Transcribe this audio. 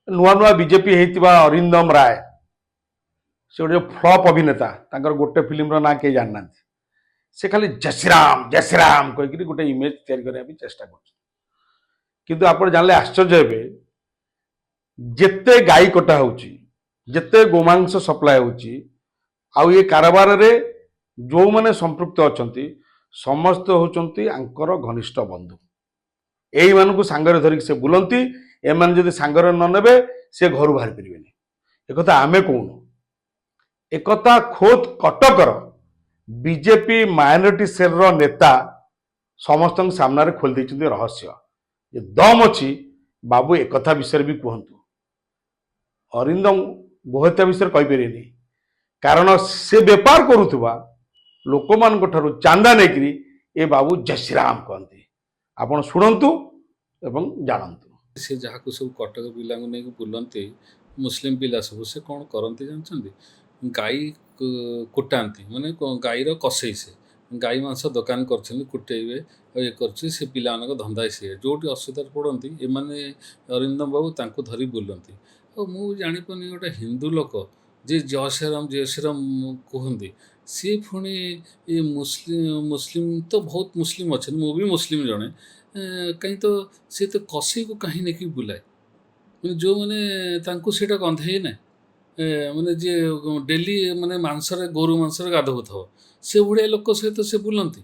नुआ नुआ बीजेपी होता अरिंदम राय से गोटे फ्लॉप अभिनेता तांकर गोटे फिल्म ना के जानना से खाली जय श्री राम कहीकि गोटे इमेज तैयारी करने चेष्टा कर आप जानले आश्चर्य हे जेते गाई कटा होते गोमांस सप्लाय ये कारबार रे जो मैंने संपृक्त अच्छा समस्त होती घनिष्ठ बंधु यही मानू सांगरे धरिक से बुलती एम जदि सांगरे न नेबे से घर बाहर पारे एक आम कौन एक खोद कटकर बीजेपी माइनॉरिटी सेल रो नेता समस्त सामने खोल देते रहस्य जे दम अच्छी बाबू एक विषय भी कहतु अरिंदम गोहत्या विषय कहींपारे कारण से बेपार करुवा लोक मान चांदा नहीं ए बाबू जय श्री राम कहते आपण शुणु एवं जानतु से जहाँ को सब कटक पिला नहीं बुलती मुस्लिम पिला सब से कौन करती जानते गाई कुटाती माने गाईर कसई से गाई मांस दुकान कर कुटेबे ये कर पिला धंदा सी जो असुविधा पड़ती एमाने अरिंदम बाबू तांको धरी बुलती और मुझे जापानी गोटे हिंदू लोक जे जय श्री राम कहते सी पुणी ये मुस्लिम तो बहुत मुस्लिम अच्छे मु भी मुस्लिम जड़े कहीं तो सी तो कसी को कहीं नहीं बुलाए मैंने जो मैंने सीटा गंधे ना माने जे डेली माने मांसरे गोरु मांसरे गाधो था से भाया लोक सहित से बुलती